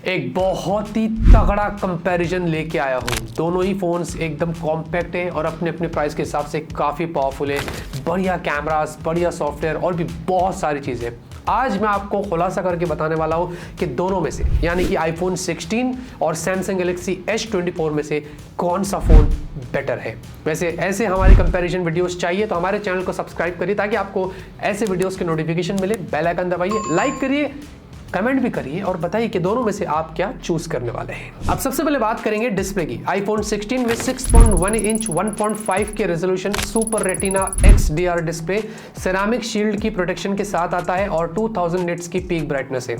एक बहुत ही तगड़ा कंपैरिजन लेके आया हूँ। दोनों ही फ़ोन्स एकदम कॉम्पैक्ट है और अपने अपने प्राइस के हिसाब से काफ़ी पावरफुल है। बढ़िया कैमरास, बढ़िया सॉफ्टवेयर और भी बहुत सारी चीज़ें। आज मैं आपको खुलासा करके बताने वाला हूँ कि दोनों में से यानी कि iPhone 16 और Samsung Galaxy S24 में से कौन सा फ़ोन बेटर है। वैसे ऐसे हमारे कंपैरिजन वीडियोस चाहिए तो हमारे चैनल को सब्सक्राइब करिए ताकि आपको ऐसे वीडियोस के नोटिफिकेशन मिले। बेल आइकन दबाइए, लाइक करिए, कमेंट भी करिए और बताइए कि दोनों में से आप क्या चूज करने वाले हैं। अब सबसे पहले बात करेंगे डिस्प्ले की। iPhone 16 में 6.1 इंच 1.5 के resolution super retina XDR display ceramic shield की प्रोटेक्शन के साथ आता है और 2000 निट्स की पीक ब्राइटनेस है।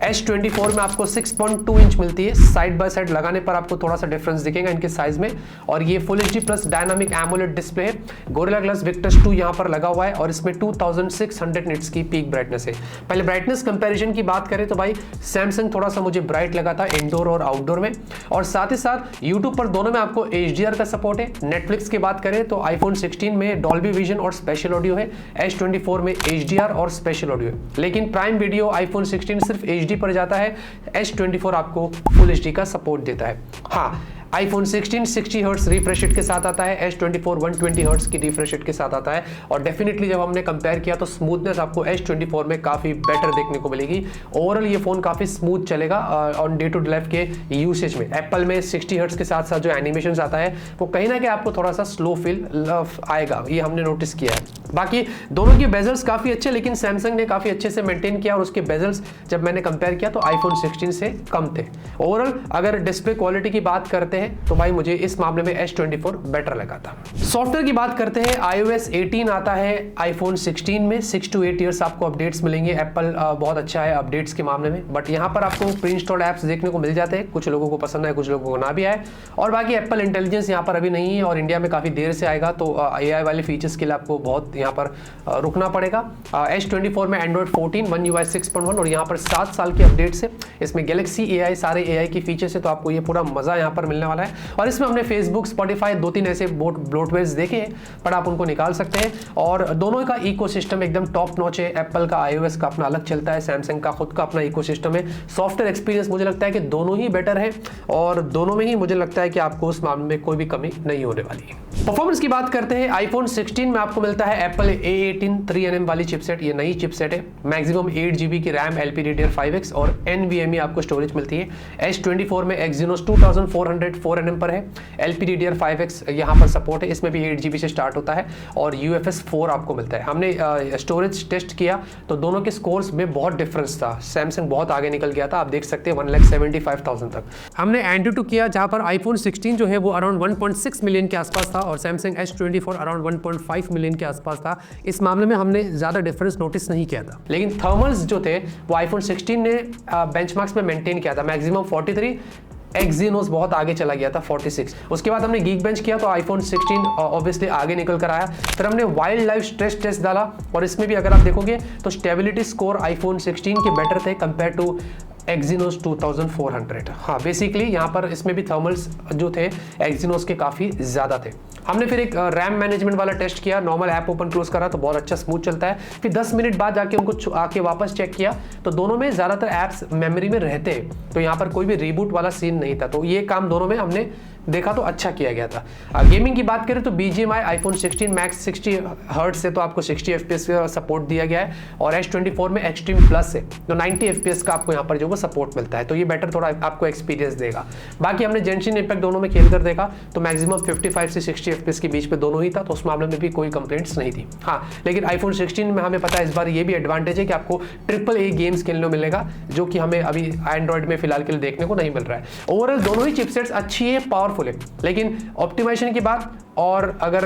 S24 में आपको 6.2 इंच मिलती है। साइड बाय साइड लगाने पर आपको थोड़ा सा डिफरेंस दिखेगा इनके साइज में। और ये full HD plus dynamic AMOLED display है। गोरिल्ला ग्लास विक्टस 2 यहाँ पर लगा हुआ है और इसमें 2600 निट्स की पीक ब्राइटनेस है। पहले ब्राइटनेस कंपैरिजन की बात करें तो भाई सैमसंग थोड़ा सा मुझे ब्राइट लगा था इंडोर और आउटडोर में। और साथ ही साथ यूट्यूब पर दोनों में आपको HDR का सपोर्ट है। नेटफ्लिक्स की बात करें तो iPhone 16 में डॉल्बी विजन और स्पेशल ऑडियो है। S24 में HDR और स्पेशल ऑडियो है। लेकिन प्राइम वीडियो iPhone 16 सिर्फ HD पर जाता है। S24 आपको फुल HD का सपोर्ट देता है। हाँ, iPhone 16 60 हर्ट्ज रिफ्रेश रेट के साथ आता है। S24 120 हर्ट्ज की रिफ्रेश रेट के साथ आता है। और डेफिनेटली जब हमने कंपेयर किया तो स्मूथनेस आपको S24 में काफ़ी बेटर देखने को मिलेगी। ओवरऑल ये फ़ोन काफ़ी स्मूथ चलेगा on day to day life के यूसेज में। एप्पल में 60 हर्ट्ज के साथ साथ जो एनिमेशन आता है वो कहीं ना कहीं आपको थोड़ा सा स्लो फील आएगा, ये हमने नोटिस किया है। बाकी दोनों के बेजल्स काफ़ी अच्छे, लेकिन सैमसंग ने काफ़ी अच्छे से मेंटेन किया और उसके बेजल्स जब मैंने कंपेयर किया तो iPhone 16 से कम थे। ओवरऑल अगर डिस्प्ले क्वालिटी की बात करते हैं तो भाई मुझे इस मामले में S24 बेटर लगा था। सॉफ्टवेयर की बात करते हैं, iOS 18 आता है iPhone 16 में। 6 to 8 ईयर्स आपको अपडेट्स मिलेंगे। एप्पल बहुत अच्छा है अपडेट्स के मामले में, बट यहाँ पर आपको प्री इंस्टॉल्ड ऐप्स देखने को मिल जाते हैं। कुछ लोगों को पसंद है, कुछ लोगों को ना भी आए। और बाकी एप्पल इंटेलिजेंस यहाँ पर अभी नहीं है और इंडिया में काफ़ी देर से आएगा, तो AI वाले फीचर्स के लिए आपको बहुत यहाँ पर रुकना पड़ेगा। S24 में Android 14 One UI 6.1 और यहाँ पर 7 साल के अपडेट्स है। इसमें Galaxy AI सारे AI की फीचर्स है, तो आपको ये पूरा मज़ा यहाँ पर मिलने वाला है। और इसमें हमने फेसबुक, स्पॉटिफाई 2-3 ऐसे ब्लोटवेयर्स देखे हैं, पर आप उनको निकाल सकते हैं। और दोनों का इकोसिस्टम एकदम टॉप नॉच है। एप्पल का iOS का अपना अलग चलता है, सैमसंग का खुद का अपना इकोसिस्टम है। सॉफ्टवेयर एक्सपीरियंस मुझे लगता है कि दोनों ही बेटर है और दोनों में ही मुझे लगता है कि आपको उस मामले में कोई भी कमी नहीं होने वाली है। परफॉर्मेंस की बात करते हैं, iPhone 16 में आपको मिलता है एप्पल A18 3nm वाली चिपसेट। ये नई चिपसेट है। मैक्सिमम 8GB की रैम, LPDDR5X और NVMe आपको स्टोरेज मिलती है। S24 में Exynos 2400 4nm पर है। LPDDR5X यहाँ पर सपोर्ट है, इसमें भी 8GB से स्टार्ट होता है और UFS 4 आपको मिलता है। हमने स्टोरेज टेस्ट किया तो दोनों के स्कोर्स में बहुत डिफरेंस था। सैमसंग बहुत आगे निकल गया था, आप देख सकते हैं 1,75,000 तक। हमने एंड्रॉइड किया जहाँ पर iPhone 16 जो है वो अराउंड 1.6 मिलियन के आसपास था और सैमसंग S24 अराउंड 1.5 मिलियन के आसपास था। इस मामले में हमने ज़्यादा डिफरेंस नोटिस नहीं किया था, लेकिन थर्मल्स जो थे वो iPhone 16 ने बेंचमार्क्स में मेंटेन किया था। मैक्सिमम 43, Exynos बहुत आगे चला गया था 46। उसके बाद हमने गीक बेंच किया तो iPhone 16 ऑब्वियसली आगे निकल कर आया। फिर हमने वाइल्ड लाइफ स्ट्रेस टेस्ट डाला और इसमें भी अगर आप देखोगे तो स्टेबिलिटी स्कोर iPhone 16 के बेटर थे कंपेयर टू Exynos 2400। हाँ, बेसिकली यहाँ पर इसमें भी थर्मल्स जो थे Exynos के काफ़ी ज़्यादा थे। हमने फिर एक रैम मैनेजमेंट वाला टेस्ट किया। नॉर्मल ऐप ओपन क्लोज करा तो बहुत अच्छा स्मूथ चलता है। फिर 10 मिनट बाद जाके उनको आके वापस चेक किया तो दोनों में ज़्यादातर ऐप्स मेमोरी में रहते हैं, तो यहाँ पर कोई भी रीबूट वाला सीन नहीं था। तो ये काम दोनों में हमने देखा तो अच्छा किया गया था। गेमिंग की बात करें तो BGMI iPhone 16 मैक्स 60 हर्ट्ज से तो आपको 60 FPS का सपोर्ट दिया गया है और S24 में एक्सट्रीम प्लस है तो 90 FPS का आपको यहाँ पर जो वो सपोर्ट मिलता है, तो ये बेटर थोड़ा आपको एक्सपीरियंस देगा। बाकी हमने जेंशिन इंपैक्ट दोनों में खेल कर देखा तो मैक्सिमम 55 से 60 FPS के बीच में दोनों ही था, तो उस मामले में भी कोई कंप्लेंट्स नहीं थी। हाँ, लेकिन iPhone 16 में हमें पता है इस बार ये भी एडवांटेज है कि आपको AAA गेम्स खेलने को मिलेगा, जो कि हमें अभी एंड्रॉइड में फिलहाल के लिए देखने को नहीं मिल रहा है। ओवरऑल दोनों ही चिपसेट्स अच्छी है, पावरफुल है, लेकिन ऑप्टिमाइजेशन की बात और अगर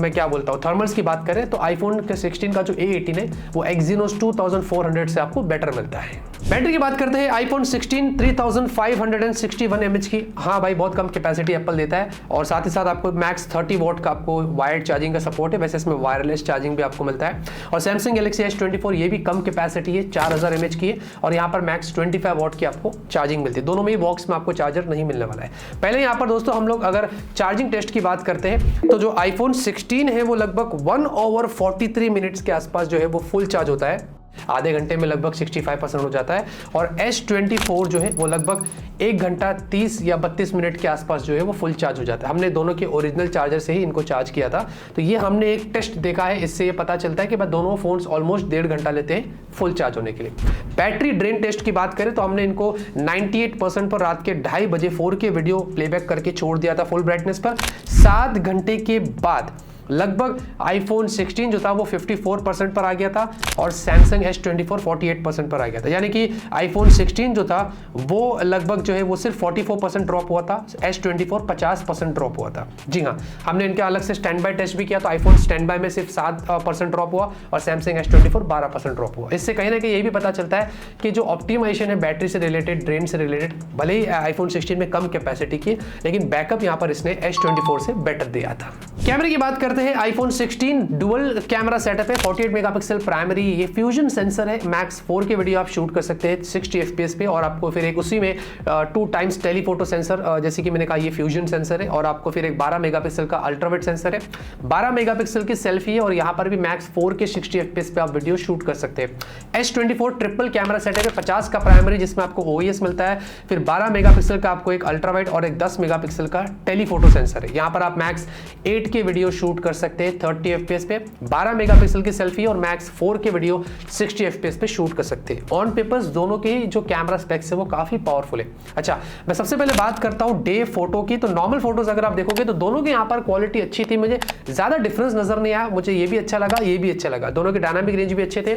मैं क्या बोलता हूँ थर्मल्स की बात करें तो iPhone के 16 का जो A18 है वो Exynos 2400 से आपको बेटर मिलता है। बैटरी की बात करते हैं, iPhone 16 3561 mAh की। हाँ भाई, बहुत कम कैपेसिटी एप्पल देता है और साथ ही साथ आपको मैक्स 30 वॉट का आपको वायर्ड चार्जिंग का सपोर्ट है। वैसे इसमें वायरलेस चार्जिंग भी आपको मिलता है। और Samsung Galaxy S24 ये भी कम कैपेसिटी है, 4000 mAh की है और यहाँ पर मैक्स 25 वॉट की आपको चार्जिंग मिलती है। दोनों में ही बॉक्स में आपको चार्जर नहीं मिलने वाला है। पहले यहाँ पर दोस्तों हम लोग अगर चार्जिंग टेस्ट की बात करते हैं तो जो iPhone 16 है वो लगभग 1/43 मिनट्स के आसपास जो है वो फुल चार्ज होता है आधे घंटे में लगभग 65% हो जाता है। और S24 जो है वो लगभग 1 घंटा 30 या 32 मिनट के आसपास जो है वो फुल चार्ज हो जाता है। हमने दोनों के ओरिजिनल चार्जर से ही इनको चार्ज किया था, तो ये हमने एक टेस्ट देखा है, इससे ये पता चलता है कि दोनों फोन्स ऑलमोस्ट 1.5 घंटा लेते हैं फुल चार्ज होने के लिए। बैटरी ड्रेन टेस्ट की बात करें तो हमने इनको 98% पर रात के 2:30 बजे 4K वीडियो प्लेबैक करके छोड़ दिया था फुल ब्राइटनेस पर। 7 घंटे के बाद लगभग iPhone 16 जो था वो 54% पर आ गया था और Samsung S24 48% पर आ गया था। यानी कि iPhone 16 जो था वो लगभग जो है वो सिर्फ 44% ड्रॉप हुआ था, S24 50% ड्रॉप हुआ था। जी हाँ, हमने इनके अलग से स्टैंड बाय टेस्ट भी किया, तो iPhone स्टैंड बाय में सिर्फ 7% ड्रॉप हुआ और Samsung S24 12% ड्रॉप हुआ। इससे कहीं ना कहीं ये भी पता चलता है कि जो ऑप्टिमाइजेशन है बैटरी से रिलेटेड, ड्रेन से रिलेटेड, भले ही iPhone 16 में कम कैपेसिटी की, लेकिन बैकअप यहाँ पर इसने S24 से बेटर दिया था। कैमरे की बात करते हैं, iPhone 16 डुअल कैमरा सेटअप है, 48 मेगापिक्सल प्राइमरी, ये फ्यूजन सेंसर है, मैक्स 4K वीडियो आप शूट कर सकते हैं 60 FPS पे, और आपको फिर एक उसी में 2 टाइम्स टेलीफोटो सेंसर, जैसे कि मैंने कहा ये फ्यूजन सेंसर है, और आपको फिर एक 12 मेगापिक्सल का अल्ट्रावाइड सेंसर है, 12 मेगापिक्सल की सेल्फी है, और यहाँ पर भी मैक्स 4K 60 FPS पे आप वीडियो शूट कर सकते हैं। S24 ट्रिपल कैमरा सेटअप है, 50 का प्राइमरी जिसमें आपको OIS मिलता है, फिर 12 मेगापिक्सल का आपको एक अल्ट्रावाइड और एक 10 मेगापिक्सल का टेलीफोटो सेंसर है। यहाँ पर आप मैक्स 8K वीडियो शूट कर सकते हैं 30 FPS पे, 12 मेगापिक्सल की सेल्फी और मैक्स 4K वीडियो 60 FPS पे शूट कर सकते हैं। ऑन पेपर्स दोनों के जो कैमरा स्पेक्स है वो काफी पावरफुल है। अच्छा, मैं सबसे पहले बात करता हूं डे फोटो की। तो नॉर्मल फोटोज अगर आप देखोगे तो दोनों के यहाँ पर क्वालिटी अच्छी थी, मुझे ज्यादा डिफरेंस नजर नहीं आया, मुझे ये भी अच्छा लगा, ये भी अच्छा लगा, दोनों के डायनामिक रेंज भी अच्छे थे।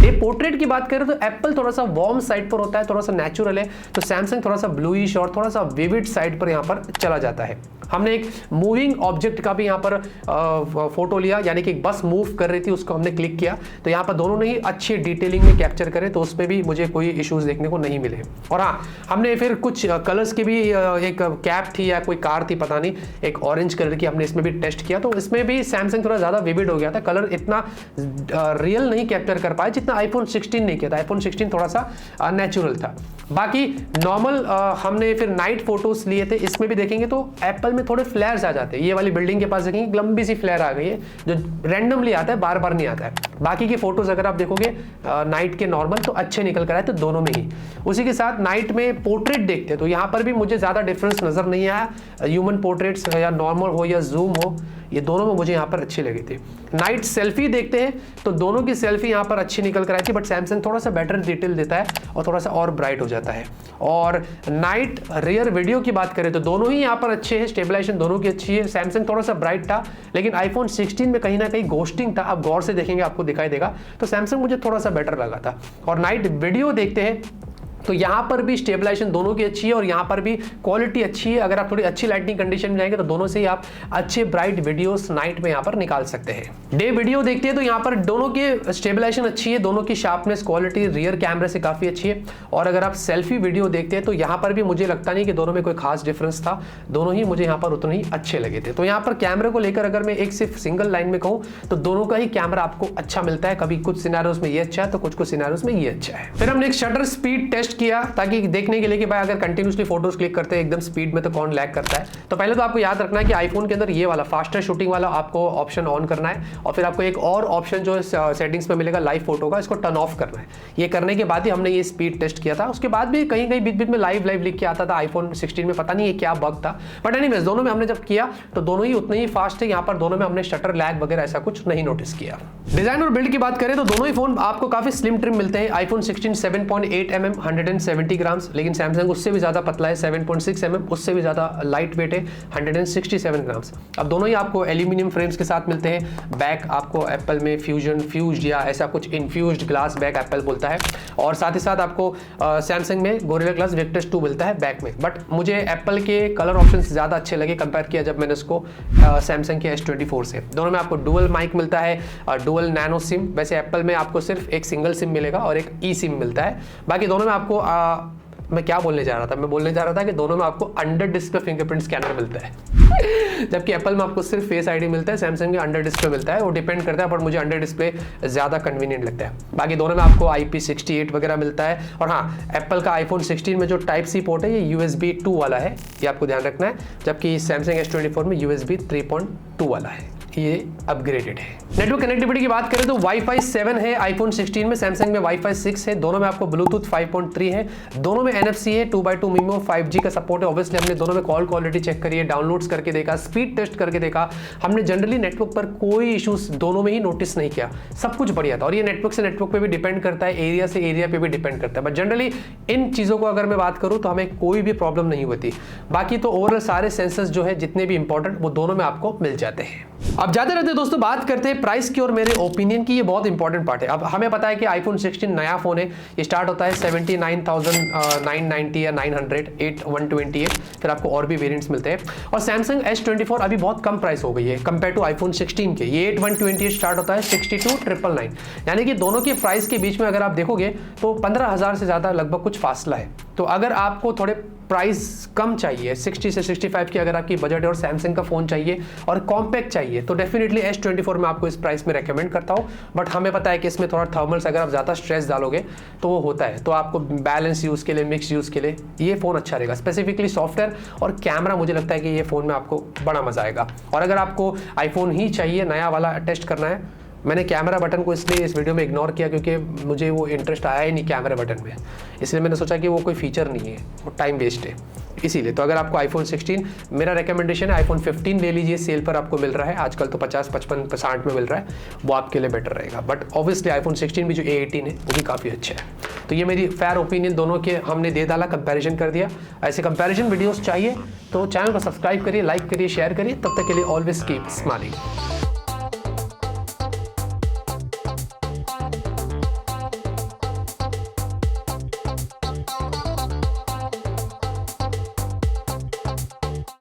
डे पोर्ट्रेट की बात करें तो एप्पल थोड़ा सा वार्म साइड पर होता है, थोड़ा सा नेचुरल है, तो सैमसंग थोड़ा सा ब्लूइश और थोड़ा सा विविड साइड पर यहाँ पर चला जाता है। हमने एक मूविंग ऑब्जेक्ट का भी यहाँ पर फोटो लिया, यानी कि एक बस मूव कर रही थी, उसको हमने क्लिक किया, तो यहाँ पर दोनों ने ही अच्छी डिटेलिंग में कैप्चर करे, तो उसमें भी मुझे कोई इश्यूज देखने को नहीं मिले। और हाँ, हमने फिर कुछ कलर्स की भी, एक कैप थी या कोई कार थी पता नहीं, एक ऑरेंज कलर की, हमने इसमें भी टेस्ट किया, तो इसमें भी सैमसंग थोड़ा ज़्यादा विविड हो गया था, कलर इतना रियल नहीं कैप्चर कर पाया जितना iPhone 16 नहीं किया था। iPhone 16 थोड़ा सा नेचुरल था। बाकी नॉर्मल हमने फिर नाइट फोटोज लिए थे, इसमें भी देखेंगे तो एप्पल में थोड़े फ्लेयर्स आ जाते हैं। ये वाली बिल्डिंग के पास देखेंगे लंबी सी फ्लेयर आ गई है, जो रैंडमली आता है, बार बार नहीं आता है। बाकी के फोटोज अगर आप देखोगे नाइट के नॉर्मल तो अच्छे निकल कर आए, तो दोनों में ही। उसी के साथ नाइट में पोर्ट्रेट देखते हैं तो यहाँ पर भी मुझे ज़्यादा डिफरेंस नजर नहीं आया, ह्यूमन पोर्ट्रेट्स या नॉर्मल हो या जूम हो, ये दोनों में मुझे यहाँ पर अच्छी लगी थी। नाइट सेल्फी देखते हैं तो दोनों की सेल्फी यहाँ पर अच्छी निकल कर आई थी, बट सैमसंग थोड़ा सा बेटर डिटेल देता है और थोड़ा सा और ब्राइट हो जाता है। और नाइट रियर वीडियो की बात करें तो दोनों ही यहाँ पर अच्छे हैं, स्टेबलाइजेशन दोनों की अच्छी है। सैमसंग थोड़ा सा ब्राइट था, लेकिन iPhone 16 में कहीं ना कहीं घोस्टिंग था, आप गौर से देखेंगे आपको दिखाई देगा, तो सैमसंग मुझे थोड़ा सा बेटर लगा था। और नाइट वीडियो देखते हैं तो यहाँ पर भी स्टेबलाइजेशन दोनों की अच्छी है और यहाँ पर भी क्वालिटी अच्छी है। अगर आप थोड़ी अच्छी लाइटिंग कंडीशन में जाएंगे तो दोनों से ही आप अच्छे ब्राइट वीडियोस नाइट में यहाँ पर निकाल सकते हैं। डे वीडियो देखते हैं तो यहाँ पर दोनों के स्टेबलाइजेशन अच्छी है, दोनों की शार्पनेस क्वालिटी रियर कैमरे से काफी अच्छी है। और अगर आप सेल्फी वीडियो देखते हैं तो यहाँ पर भी मुझे लगता नहीं कि दोनों में कोई खास डिफरेंस था, दोनों ही मुझे यहाँ पर उतने ही अच्छे लगे थे। तो यहाँ पर कैमरे को लेकर अगर मैं एक सिर्फ सिंगल लाइन में कहूँ तो दोनों का ही कैमरा आपको अच्छा मिलता है, कभी कुछ सिनेरियोस में ये अच्छा है तो कुछ सिनेरियोस में ये अच्छा है। फिर हमने एक शटर स्पीड टेस्ट किया ताकि देखने के लिए कि भाई अगर कंटिन्यूसली फोटोज क्लिक करते हैं एकदम स्पीड में तो कौन लैग करता है। तो पहले तो आपको याद रखना है कि आईफोन के अंदर ये वाला फास्टर शूटिंग वाला आपको ऑप्शन ऑन करना है, और फिर आपको एक और ऑप्शन जो सेटिंग्स में मिलेगा लाइव फोटो का, इसको टर्न ऑफ करना है। ये करने के बाद ही हमने ये स्पीड टेस्ट किया था। उसके बाद भी कहीं कहीं बीच बीच में लाइव लिख के आता था आईफोन 16 में, पता नहीं ये क्या बग था, बट एनीवेज दोनों में हमने जब किया तो दोनों ही उतने ही फास्ट है। यहाँ पर दोनों में हमने शटर लैग वगैरह ऐसा कुछ नहीं नोटिस किया। डिजाइन और बिल्ड की बात करें तो दोनों ही फोन आपको काफी स्लिम ट्रिम मिलते हैं। आईफोन 16 7.8 mm 170 ग्राम्स, लेकिन सैमसंग उससे भी ज्यादा पतला है 7.6 mm, उससे भी ज्यादा लाइट वेट है 167 ग्राम्स। अब दोनों ही आपको एल्यूमिनियम फ्रेम्स के साथ मिलते हैं। बैक आपको एप्पल में फ्यूज्ड या ऐसा कुछ इन्फ्यूज्ड ग्लास बैक एप्पल बोलता है, और साथ ही साथ आपको सैमसंग में गोरिल्ला ग्लास विक्टस 2 मिलता है बैक में। बट मुझे एप्पल के कलर ऑप्शन ज्यादा अच्छे लगे कंपेयर किया जब मैंने उसको सैमसंग के S24 से। दोनों में आपको डुअल माइक मिलता है, डुअल नैनो सिम। वैसे एप्पल में आपको सिर्फ एक सिंगल सिम मिलेगा और एक ई सिम मिलता है। बाकी दोनों में आपको मैं क्या बोलने जा रहा था, मैं बोलने जा रहा था कि दोनों में आपको अंडर डिस्प्ले फिंगरप्रिंट स्कैनर मिलता है जबकि एप्पल में आपको सिर्फ फेस आईडी मिलता है, सैमसंग में अंडर डिस्प्ले मिलता है। वो डिपेंड करता है, पर मुझे अंडर डिस्प्ले ज़्यादा कन्वीनियंट लगता है। बाकी दोनों में आपको IP68 वगैरह मिलता है। और हाँ, एप्पल का आईफोन 16 में जो Type-C पोर्ट है ये USB 2 वाला है, ये आपको ध्यान रखना है, जबकि सैमसंग S24 में USB 3.2 वाला है। ये अपग्रेडेड है। नेटवर्क कनेक्टिविटी की बात करें तो वाईफाई 7 है आईफोन 16 में, सैमसंग में वाईफाई 6 है, दोनों में आपको ब्लूटूथ 5.3 है, दोनों में NFC है, 2x2 MIMO 5G का सपोर्ट है। ऑब्वियसली हमने दोनों में कॉल क्वालिटी चेक करी है, डाउनलोड्स करके देखा, स्पीड टेस्ट करके देखा, हमने जनरली नेटवर्क पर कोई इश्यूज दोनों में ही नोटिस नहीं किया, सब कुछ बढ़िया था। और ये नेटवर्क से नेटवर्क पे भी डिपेंड करता है, एरिया से एरिया पे भी डिपेंड करता है, बट जनरली इन चीज़ों को अगर मैं बात करूँ तो हमें कोई भी प्रॉब्लम नहीं होती। बाकी तो ओवरऑल सारे सेंसर्स जो है जितने भी इंपॉर्टेंट वो दोनों में आपको मिल जाते हैं। अब जाते रहते दोस्तों बात करते हैं प्राइस की और मेरे ओपिनियन की, ये बहुत इंपॉर्टेंट पार्ट है। अब हमें पता है कि आईफोन 16 नया फोन है, ये स्टार्ट होता है 79,990 या 900, 128, फिर आपको और भी वेरिएंट्स मिलते हैं। और सैमसंग S24 अभी बहुत कम प्राइस हो गई है कंपेयर टू आईफोन 16 के, ये 128 स्टार्ट होता है 62,999, यानी कि दोनों के प्राइस के बीच में अगर आप देखोगे तो 15,000 से ज़्यादा लगभग कुछ फासला है। तो अगर आपको थोड़े प्राइस कम चाहिए, 60 से 65 की अगर आपकी बजट है और सैमसंग का फोन चाहिए और कॉम्पैक्ट चाहिए तो डेफिनेटली S24 में आपको इस प्राइस में रेकमेंड करता हूँ। बट हमें पता है कि इसमें थोड़ा थर्मल्स अगर आप ज़्यादा स्ट्रेस डालोगे तो वो होता है, तो आपको बैलेंस यूज़ के लिए, मिक्स यूज़ के लिए ये फ़ोन अच्छा रहेगा। स्पेसिफिकली सॉफ्टवेयर और कैमरा मुझे लगता है कि ये फ़ोन में आपको बड़ा मज़ा आएगा। और अगर आपको आईफोन ही चाहिए, नया वाला टेस्ट करना है, मैंने कैमरा बटन को इसलिए इस वीडियो में इग्नोर किया क्योंकि मुझे वो इंटरेस्ट आया ही नहीं कैमरा बटन में, इसलिए मैंने सोचा कि वो कोई फीचर नहीं है, वो टाइम वेस्ट है इसीलिए। तो अगर आपको आईफोन 16, मेरा रिकमेंडेशन है आईफोन 15 ले लीजिए, सेल पर आपको मिल रहा है आजकल तो 50, 55, 60 में मिल रहा है, वो आपके लिए बेटर रहेगा। बट ऑब्वियसली आईफोन 16 भी जो A18 है वो भी काफ़ी अच्छा है। तो ये मेरी फेयर ओपिनियन दोनों के हमने दे डाला, कंपैरिजन कर दिया। ऐसे कंपैरिजन वीडियोस चाहिए तो चैनल को सब्सक्राइब करिए, लाइक करिए, शेयर करिए। तब तक के लिए ऑलवेज कीप स्माइलिंग।